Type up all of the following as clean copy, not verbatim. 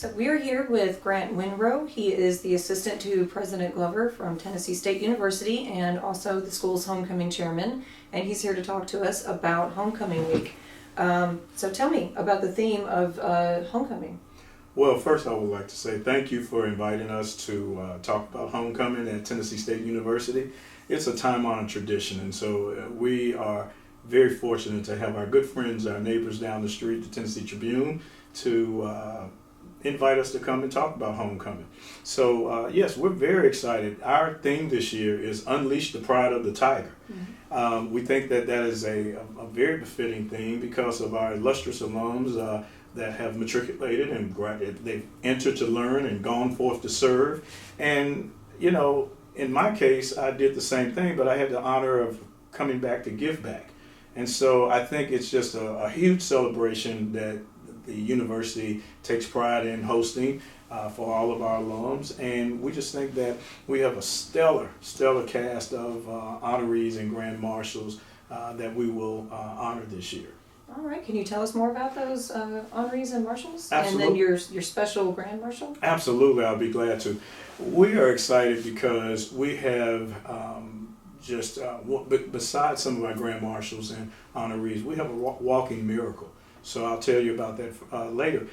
So we're here with Grant Winrow. He is the assistant to President Glover from Tennessee State University and also the school's homecoming chairman. And he's here to talk to us about homecoming week. So tell me about the theme of homecoming. Well, first I would like to say thank you for inviting us to talk about homecoming at Tennessee State University. It's a time-honored tradition, and so we are very fortunate to have our good friends, our neighbors down the street, the Tennessee Tribune, to invite us to come and talk about homecoming. So yes, we're very excited. Our theme this year is Unleash the Pride of the Tiger. Mm-hmm. We think that is a very befitting theme because of our illustrious alums that have matriculated and they've entered to learn and gone forth to serve. And, you know, in my case, I did the same thing, but I had the honor of coming back to give back. And so I think it's just a huge celebration that the university takes pride in hosting for all of our alums, and we just think that we have a stellar cast of honorees and grand marshals that we will honor this year. All right, can you tell us more about those honorees and marshals? Absolutely. And then your special grand marshal? Absolutely, I'll be glad to. We are excited because we have besides some of our grand marshals and honorees, we have a walking miracle. So I'll tell you about that later.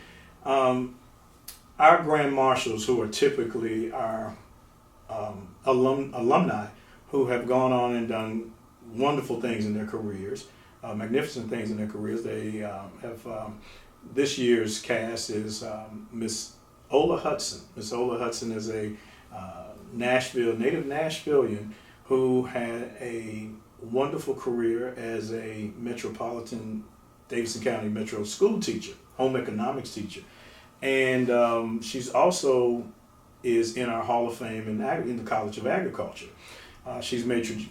Our grand marshals, who are typically our alumni, who have gone on and done wonderful things in their careers, magnificent things in their careers. They have this year's cast is Miss Ola Hudson. Miss Ola Hudson is a native Nashvilleian who had a wonderful career as a metropolitan Davidson County Metro school teacher, home economics teacher. And she's also is in our Hall of Fame in the College of Agriculture. She's made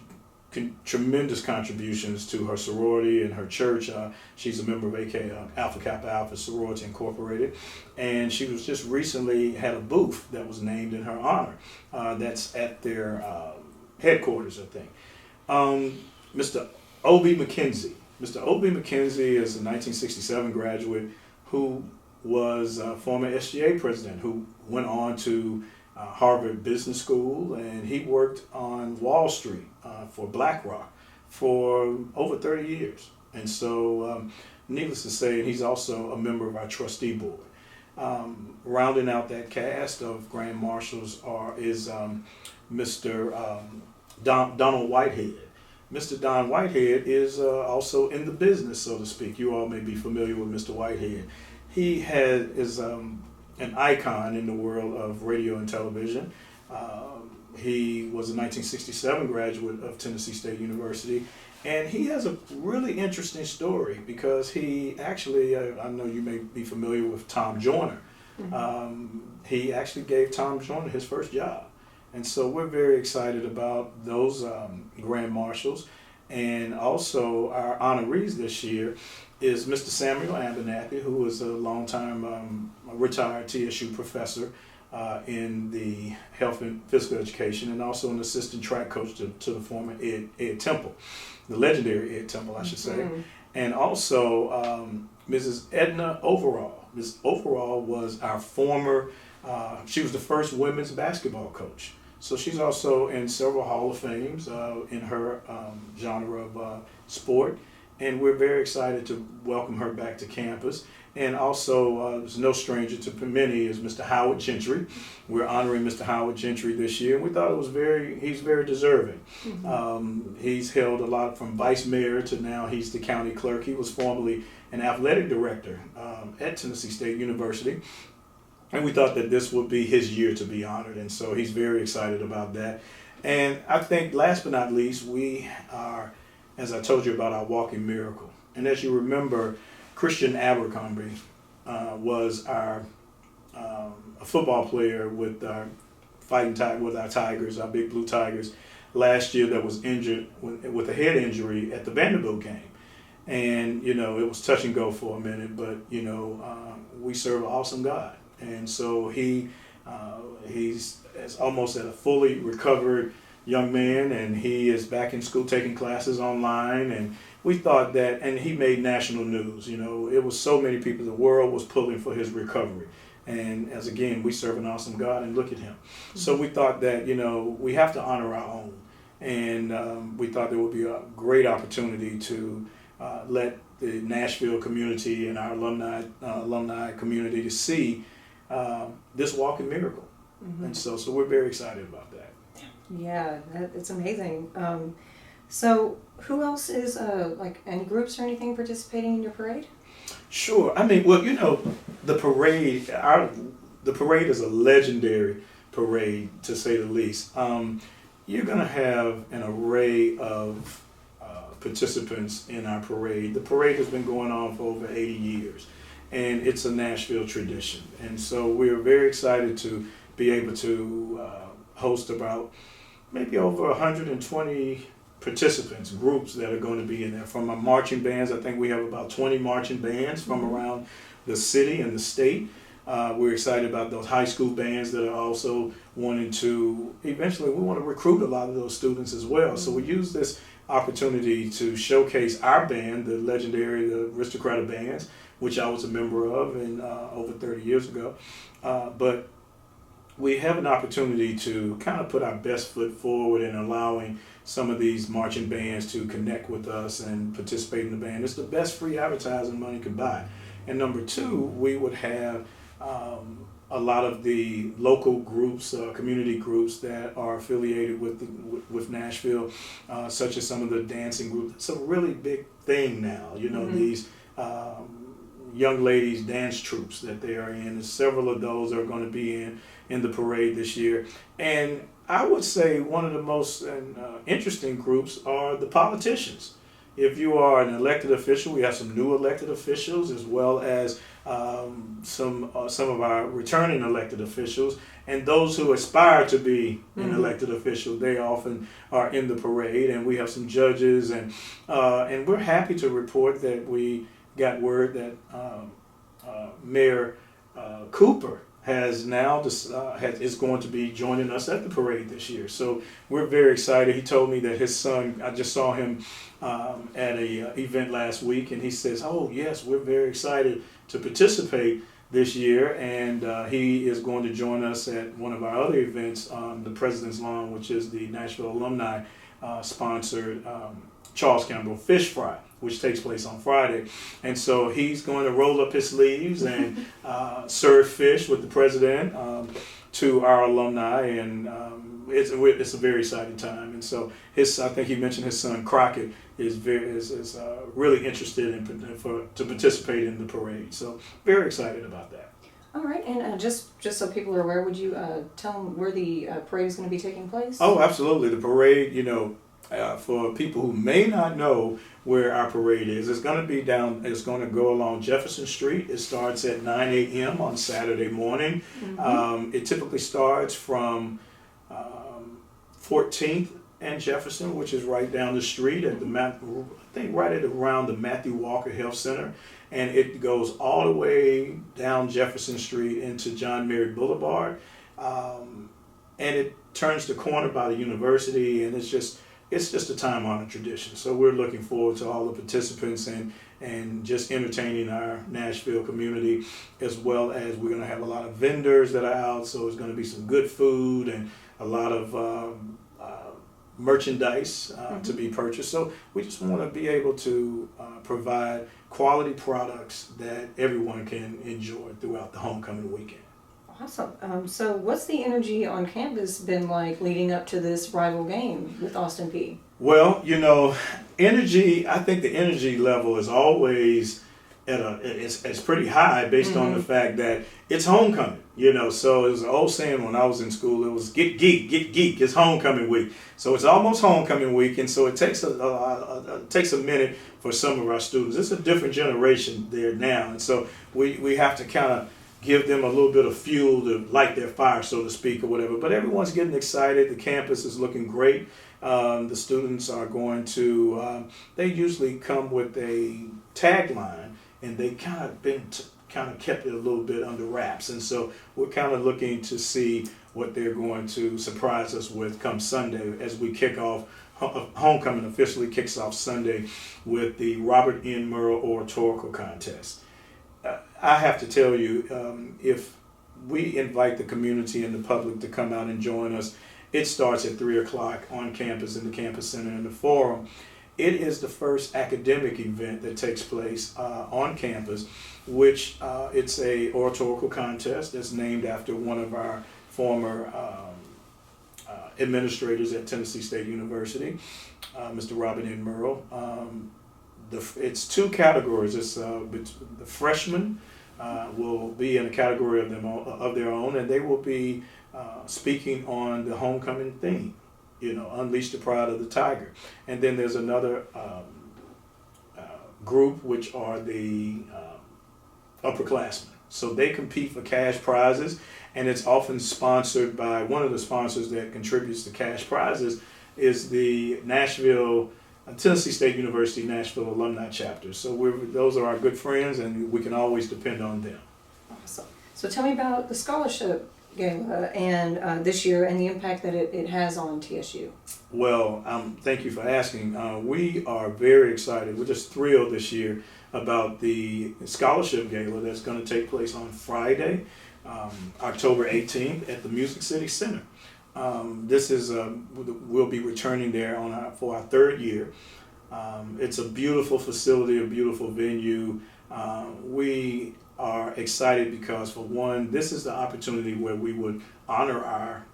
tremendous contributions to her sorority and her church. She's a member of Alpha Kappa Alpha Sorority Incorporated. And she was just recently had a booth that was named in her honor. That's at their headquarters, I think. Mr. O.B. McKenzie. Mr. O.B. McKenzie is a 1967 graduate who was a former SGA president who went on to Harvard Business School, and he worked on Wall Street for BlackRock for over 30 years. And so, needless to say, he's also a member of our trustee board. Rounding out that cast of grand marshals is Mr. Donald Whitehead. Mr. Don Whitehead is also in the business, so to speak. You all may be familiar with Mr. Whitehead. He is an icon in the world of radio and television. He was a 1967 graduate of Tennessee State University, and he has a really interesting story because he actually, I know you may be familiar with Tom Joyner. Mm-hmm. He actually gave Tom Joyner his first job. And so we're very excited about those grand marshals. And also our honorees this year is Mr. Samuel Abernathy, who is a longtime retired TSU professor in the health and physical education, and also an assistant track coach to the former Ed Temple, the legendary Ed Temple, I should say. Mm-hmm. And also Mrs. Edna Overall. Ms. Overall was our former, she was the first women's basketball coach. So she's also in several Hall of Fames in her genre of sport, and we're very excited to welcome her back to campus. And also, there's no stranger to many is Mr. Howard Gentry. We're honoring Mr. Howard Gentry this year, and we thought he's very deserving. Mm-hmm. He's held a lot from vice mayor to now he's the county clerk. He was formerly an athletic director at Tennessee State University. And we thought that this would be his year to be honored, and so he's very excited about that. And I think last but not least, we are, as I told you, about our walking miracle. And as you remember, Christian Abercrombie was our a football player with our with our Tigers, our Big Blue Tigers, last year that was injured with a head injury at the Vanderbilt game. And, you know, it was touch and go for a minute, but, you know, we serve an awesome God. And so he's almost at a fully recovered young man, and he is back in school taking classes online. And we thought that, and he made national news. You know, it was so many people, the world was pulling for his recovery. And as again, we serve an awesome God, and look at Him. So we thought that, we have to honor our own. And we thought there would be a great opportunity to let the Nashville community and our alumni community to see this walking miracle. And so we're very excited about that. Yeah, it's amazing. So who else is, any groups or anything participating in your parade? Sure. I mean, well, the parade, the parade is a legendary parade, to say the least. You're going to have an array of participants in our parade. The parade has been going on for over 80 years, and it's a Nashville tradition. And so we're very excited to be able to host about maybe over 120 participants, groups that are going to be in there. From our marching bands, I think we have about 20 marching bands from around the city and the state. We're excited about those high school bands that are also wanting to, eventually we want to recruit a lot of those students as well. So we use this opportunity to showcase our band, the legendary, the Aristocrata Bands, which I was a member of over 30 years ago. But we have an opportunity to kind of put our best foot forward in allowing some of these marching bands to connect with us and participate in the band. It's the best free advertising money can buy. And number two, we would have a lot of the local groups, community groups that are affiliated with Nashville, such as some of the dancing groups. It's a really big thing now, these young ladies dance troupes that they are in. And several of those are going to be in the parade this year. And I would say one of the most interesting groups are the politicians. If you are an elected official, we have some new elected officials, as well as some of our returning elected officials, and those who aspire to be an elected official. They often are in the parade, and we have some judges, and we're happy to report that we got word that Mayor Cooper has now is going to be joining us at the parade this year. So we're very excited. He told me that his son, I just saw him at a event last week, and he says, "Oh yes, we're very excited to participate this year," and he is going to join us at one of our other events on the President's Lawn, which is the Nashville alumni sponsored Charles Campbell Fish Fry, which takes place on Friday. And so he's going to roll up his sleeves and serve fish with the president to our alumni, and it's a very exciting time. And so I think he mentioned his son Crockett is really interested to participate in the parade. So very excited about that. All right, and just so people are aware, would you tell them where the parade is going to be taking place? Oh, absolutely. The parade, for people who may not know where our parade is, it's going to go along Jefferson Street. It starts at 9 a.m. on Saturday morning. It typically starts from 14th and Jefferson, which is right down the street at around the Matthew Walker Health Center. And it goes all the way down Jefferson Street into John Merritt Boulevard. And it turns the corner by the university, and it's just a time-honored tradition. So we're looking forward to all the participants and just entertaining our Nashville community, as well as we're going to have a lot of vendors that are out. So it's going to be some good food and a lot of merchandise to be purchased. So we just want to be able to provide quality products that everyone can enjoy throughout the homecoming weekend. Awesome. So what's the energy on campus been like leading up to this rival game with Austin Peay? Well, energy, I think the energy level is always it's pretty high based on the fact that it's homecoming, so it was an old saying when I was in school, it was get geek, it's homecoming week. So it's almost homecoming week, and so it takes a minute for some of our students. It's a different generation there now, and so we have to kind of give them a little bit of fuel to light their fire, so to speak, or whatever. But everyone's getting excited. The campus is looking great. The students are going to, they usually come with a tagline, and they kind of kept it a little bit under wraps. And so we're kind of looking to see what they're going to surprise us with come Sunday as we kick off. Homecoming officially kicks off Sunday with the Robert N. Murrow Oratorical Contest. I have to tell you, if we invite the community and the public to come out and join us. It starts at 3 o'clock on campus in the campus center in the forum. It is the first academic event that takes place on campus, which it's a oratorical contest that's named after one of our former administrators at Tennessee State University, Mr. Grant Winrow. It's two categories. It's the freshmen will be in a category of their own, and they will be speaking on the homecoming theme. Unleash the pride of the tiger. And then there's another group, which are the upperclassmen. So they compete for cash prizes, and it's often sponsored by one of the sponsors that contributes to cash prizes is the Tennessee State University Nashville Alumni Chapter. So those are our good friends, and we can always depend on them. Awesome. So tell me about the scholarship gala and this year and the impact that it has on TSU. Well, thank you for asking. We are very excited. We're just thrilled this year about the scholarship gala that's going to take place on Friday, October 18th at the Music City Center. This is we'll be returning there for our third year. It's a beautiful facility, a beautiful venue. We are excited because, for one, this is the opportunity where we would honor our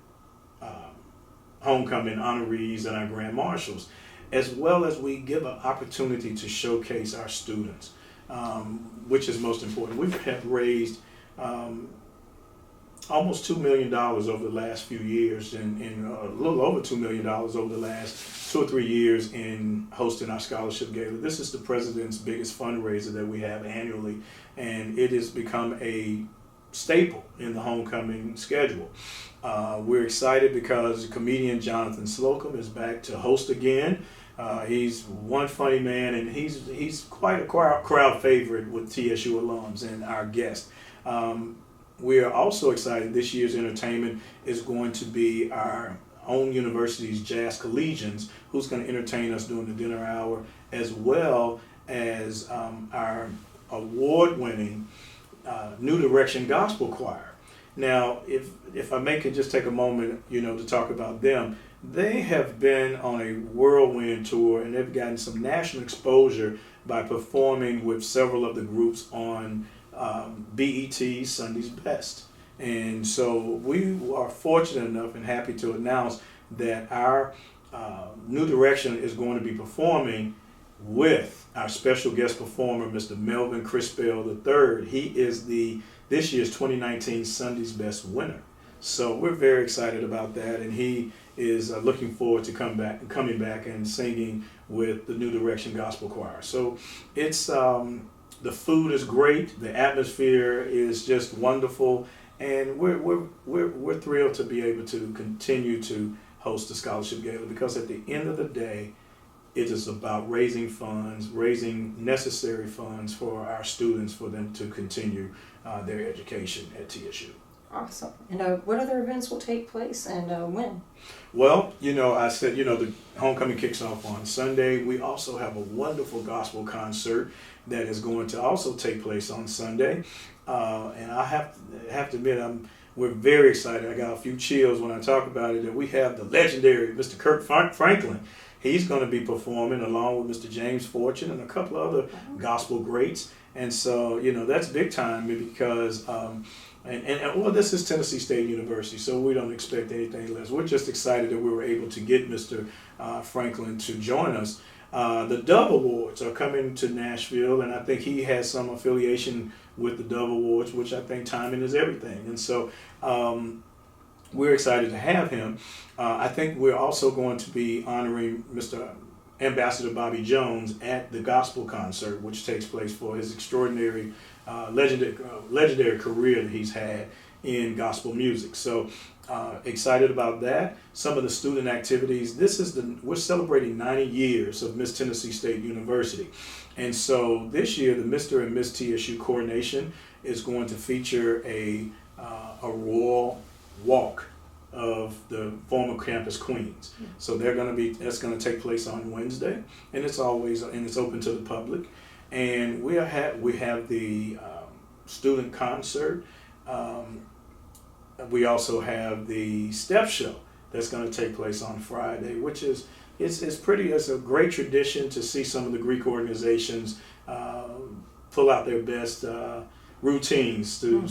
homecoming honorees and our grand marshals, as well as we give an opportunity to showcase our students, which is most important. We have raised almost $2 million over the last few years, and a little over $2 million over the last 2 or 3 years in hosting our scholarship gala. This is the president's biggest fundraiser that we have annually, and it has become a staple in the homecoming schedule. We're excited because comedian Jonathan Slocum is back to host again. He's one funny man, and he's quite a crowd favorite with TSU alums and our guests. We are also excited. This year's entertainment is going to be our own university's jazz collegians, who's going to entertain us during the dinner hour, as well as our award-winning New Direction Gospel Choir. Now, if I could just take a moment, to talk about them. They have been on a whirlwind tour, and they've gotten some national exposure by performing with several of the groups on BET's Sunday's Best. And so we are fortunate enough and happy to announce that our New Direction is going to be performing with our special guest performer, Mr. Melvin Crispell III. He is this year's 2019 Sunday's Best winner. So we're very excited about that, and he is looking forward to coming back and singing with the New Direction Gospel Choir. So it's the food is great, the atmosphere is just wonderful, and we're thrilled to be able to continue to host the scholarship gala, because at the end of the day, it is about raising funds, raising necessary funds for our students, for them to continue their education at TSU. Awesome. And what other events will take place and when? Well, I said, the homecoming kicks off on Sunday. We also have a wonderful gospel concert that is going to also take place on Sunday. And I have to admit, we're very excited. I got a few chills when I talk about it, that we have the legendary Mr. Kirk Franklin. He's going to be performing along with Mr. James Fortune and a couple of other gospel greats. And so, that's big time, because well, this is Tennessee State University, so we don't expect anything less. We're just excited that we were able to get Mr. Franklin to join us. The Dove Awards are coming to Nashville, and I think he has some affiliation with the Dove Awards, which I think timing is everything. And so we're excited to have him. I think we're also going to be honoring Mr. Ambassador Bobby Jones at the gospel concert, which takes place for his extraordinary, legendary career that he's had in gospel music. So excited about that. Some of the student activities. We're celebrating 90 years of Miss Tennessee State University. And so this year, the Mr. and Miss TSU coronation is going to feature a royal walk of the former campus queens. So that's going to take place on Wednesday, and it's open to the public. And we have the student concert. we also have the step show that's going to take place on Friday, which is it's a great tradition to see some of the Greek organizations pull out their best routines to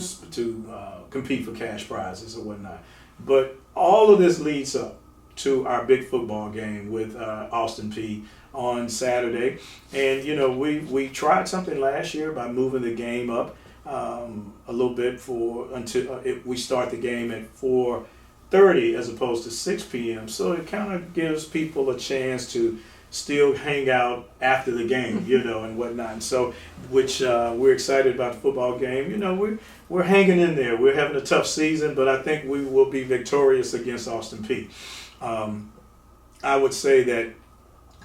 compete for cash prizes or whatnot. But all of this leads up to our big football game with Austin Peay on Saturday. And we tried something last year by moving the game up a little bit until we start the game at 4:30 as opposed to 6 p.m. So it kind of gives people a chance to still hang out after the game, and whatnot. And so, which we're excited about the football game. We're hanging in there. We're having a tough season, but I think we will be victorious against Austin Peay. I would say that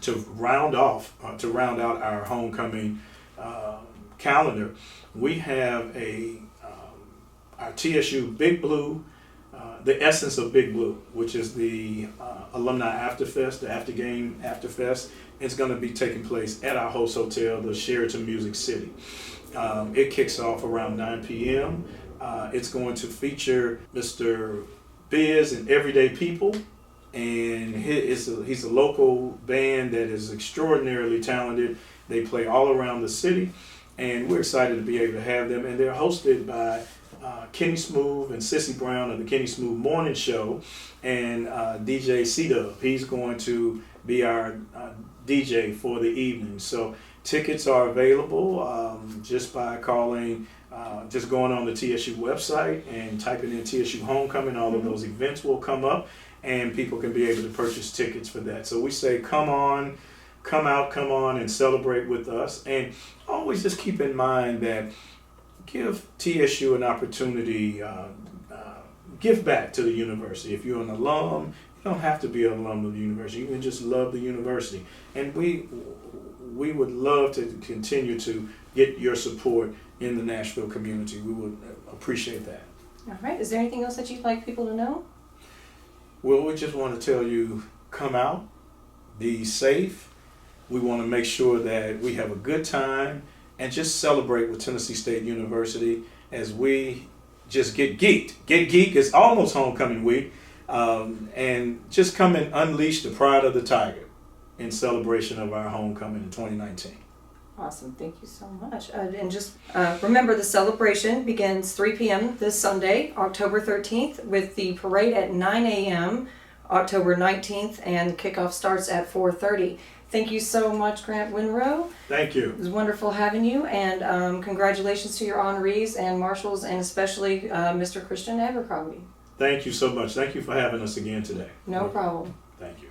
to round out our homecoming calendar, we have our TSU Big Blue, the essence of Big Blue, which is the Alumni Afterfest, the after-game Afterfest. It's going to be taking place at our host hotel, the Sheraton Music City. It kicks off around 9 p.m. It's going to feature Mr. Biz and Everyday People, and he's a local band that is extraordinarily talented. They play all around the city, and we're excited to be able to have them. And they're hosted by Kenny Smooth and Sissy Brown of the Kenny Smooth Morning Show, and DJ C-Dub. He's going to be our DJ for the evening. So tickets are available just by just going on the TSU website and typing in TSU Homecoming. All of those events will come up, and people can be able to purchase tickets for that. So we say, come out, come on and celebrate with us. And always just keep in mind that give TSU an opportunity, give back to the university. If you're an alum, you don't have to be an alum of the university. You can just love the university. And we would love to continue to get your support in the Nashville community. We would appreciate that. All right. Is there anything else that you'd like people to know? Well, we just want to tell you, come out, be safe. We want to make sure that we have a good time and just celebrate with Tennessee State University as we just get geeked. Get geek is almost homecoming week. And just come and unleash the pride of the Tiger in celebration of our homecoming in 2019. Awesome. Thank you so much. And just remember, the celebration begins 3 p.m. this Sunday, October 13th, with the parade at 9 a.m. October 19th, and kickoff starts at 4:30. Thank you so much, Grant Winrow. Thank you. It was wonderful having you, and congratulations to your honorees and marshals, and especially Mr. Christian Abercrombie. Thank you so much. Thank you for having us again today. No problem. Thank you.